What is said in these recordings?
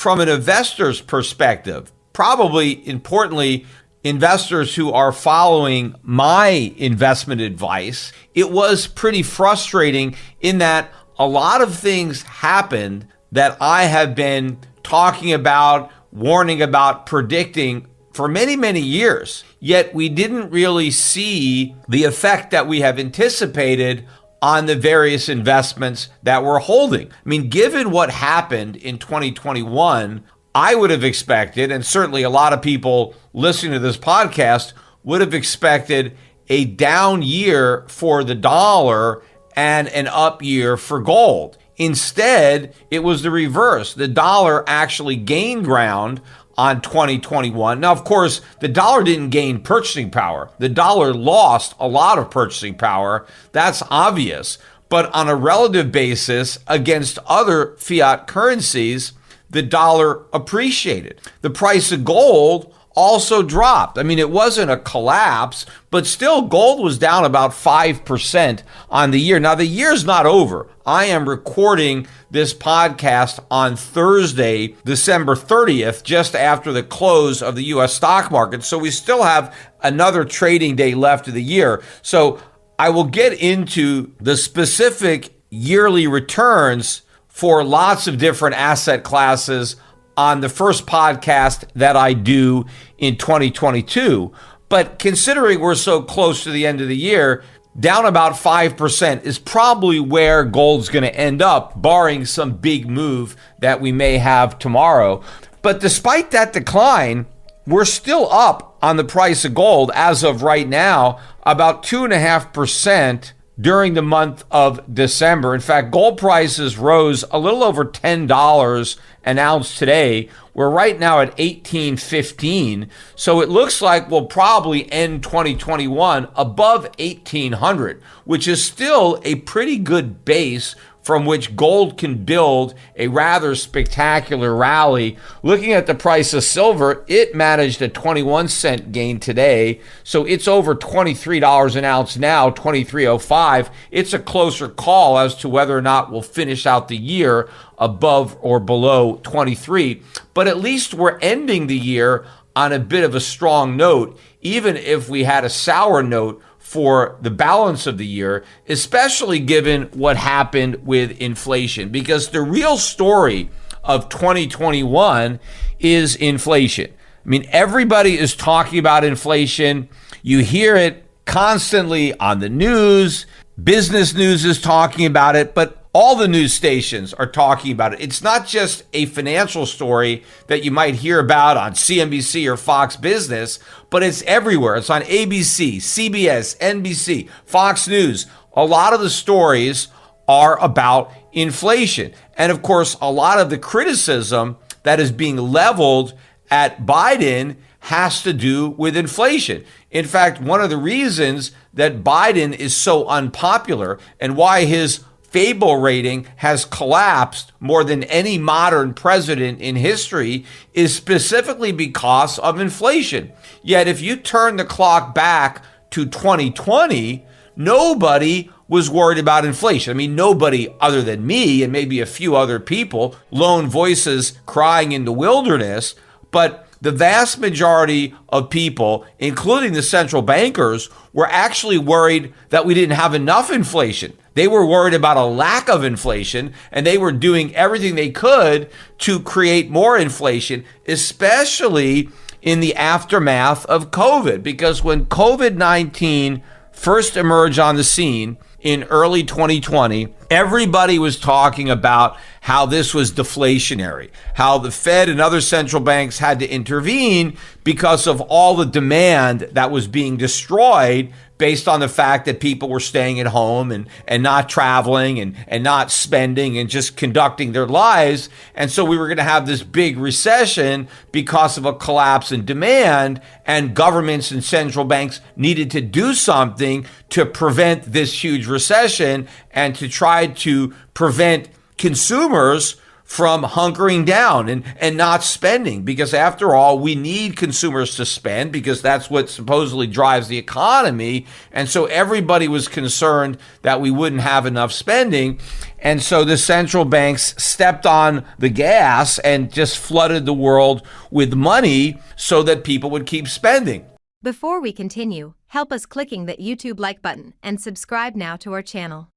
from an investor's perspective, probably importantly, investors who are following my investment advice, it was pretty frustrating in that a lot of things happened that I have been talking about, warning about, predicting for many, many years. Yet we didn't really see the effect that we have anticipated on the various investments that we're holding. I mean, given what happened in 2021, I would have expected, and certainly a lot of people listening to this podcast would have expected, a down year for the dollar and an up year for gold. Instead, it was the reverse. The dollar actually gained ground on 2021. Now, of course, the dollar didn't gain purchasing power. The dollar lost a lot of purchasing power. That's obvious. But on a relative basis against other fiat currencies, the dollar appreciated. The price of gold also dropped. I mean, it wasn't a collapse, but still gold was down about 5% on the year. Now, the year's not over. I am recording this podcast on Thursday, December 30th, just after the close of the U.S. stock market. So we still have another trading day left of the year. So I will get into the specific yearly returns for lots of different asset classes on the first podcast that I do in 2022. But considering we're so close to the end of the year, down about 5% is probably where gold's going to end up, barring some big move that we may have tomorrow. But despite that decline, we're still up on the price of gold as of right now, about 2.5% during the month of December. In fact, gold prices rose a little over $10 an ounce today. We're right now at $18.15. So it looks like we'll probably end 2021 above 1,800, which is still a pretty good base from which gold can build a rather spectacular rally. Looking at the price of silver, it managed a 21-cent gain today, so it's over $23 an ounce now, $23.05. It's a closer call as to whether or not we'll finish out the year above or below 23. But at least we're ending the year on a bit of a strong note, even if we had a sour note for the balance of the year, especially given what happened with inflation. Because the real story of 2021 is inflation. I mean, everybody is talking about inflation. You hear it constantly on the news. Business news is talking about it, but all the news stations are talking about it. It's not just a financial story that you might hear about on CNBC or Fox Business, but it's everywhere. It's on ABC, CBS, NBC, Fox News. A lot of the stories are about inflation. And of course, a lot of the criticism that is being leveled at Biden has to do with inflation. In fact, one of the reasons that Biden is so unpopular and why his Fable rating has collapsed more than any modern president in history is specifically because of inflation. Yet if you turn the clock back to 2020, nobody was worried about inflation. I mean, nobody other than me and maybe a few other people, lone voices crying in the wilderness, but the vast majority of people, including the central bankers, were actually worried that we didn't have enough inflation. They were worried about a lack of inflation, and they were doing everything they could to create more inflation, especially in the aftermath of COVID. Because when COVID-19 first emerged on the scene in early 2020, everybody was talking about how this was deflationary, how the Fed and other central banks had to intervene because of all the demand that was being destroyed based on the fact that people were staying at home and not traveling and not spending and just conducting their lives. And so we were going to have this big recession because of a collapse in demand, and governments and central banks needed to do something to prevent this huge recession and to try to prevent consumers from hunkering down and not spending, because after all, we need consumers to spend because that's what supposedly drives the economy. And so everybody was concerned that we wouldn't have enough spending. And so the central banks stepped on the gas and just flooded the world with money so that people would keep spending. Before we continue, help us clicking that YouTube like button and subscribe now to our channel.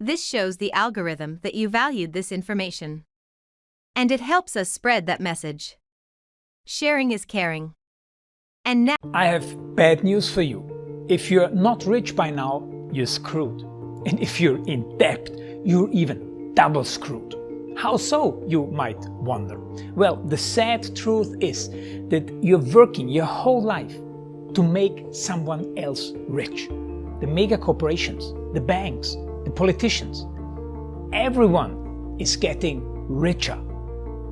This shows the algorithm that you valued this information. And it helps us spread that message. Sharing is caring. And now I have bad news for you. If you're not rich by now, you're screwed. And if you're in debt, you're even double screwed. How so, you might wonder? Well, the sad truth is that you're working your whole life to make someone else rich. The mega corporations, the banks, the politicians, everyone is getting richer.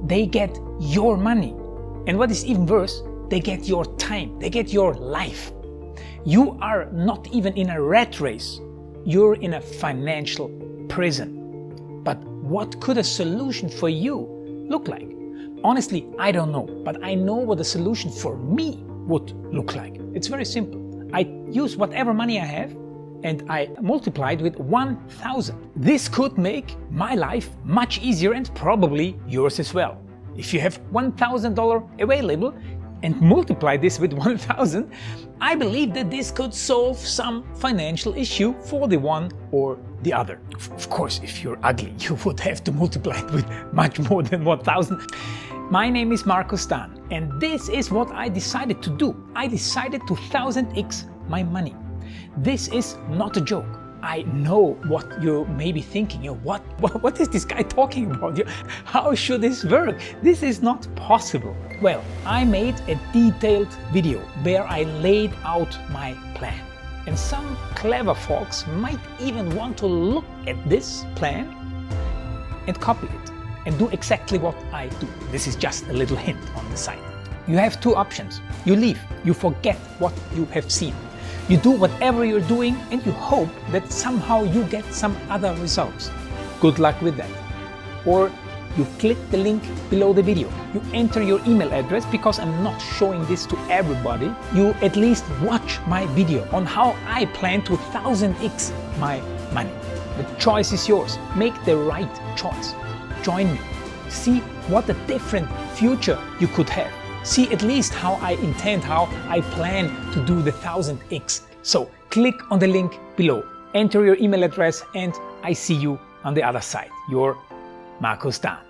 They get your money. And what is even worse, they get your time, they get your life. You are not even in a rat race, you're in a financial prison. But what could a solution for you look like? Honestly, I don't know, but I know what a solution for me would look like. It's very simple. I use whatever money I have and I multiply it with 1,000. This could make my life much easier and probably yours as well. If you have $1,000 available and multiply this with 1,000, I believe that this could solve some financial issue for the one or the other. Of course, if you're ugly, you would have to multiply it with much more than 1,000. My name is Markus Dahn, and this is what I decided to do. I decided to 1000x my money. This is not a joke. I know what you may be thinking. What is this guy talking about? How should this work? This is not possible. Well, I made a detailed video where I laid out my plan. And some clever folks might even want to look at this plan and copy it and do exactly what I do. This is just a little hint on the side. You have two options. You leave, you forget what you have seen. You do whatever you're doing and you hope that somehow you get some other results. Good luck with that. Or you click the link below the video. You enter your email address because I'm not showing this to everybody. You at least watch my video on how I plan to 1000x my money. The choice is yours. Make the right choice. Join me. See what a different future you could have. See at least how I intend, how I plan to do the 1000x. So click on the link below, enter your email address, and I see you on the other side. Your Markus Dahn.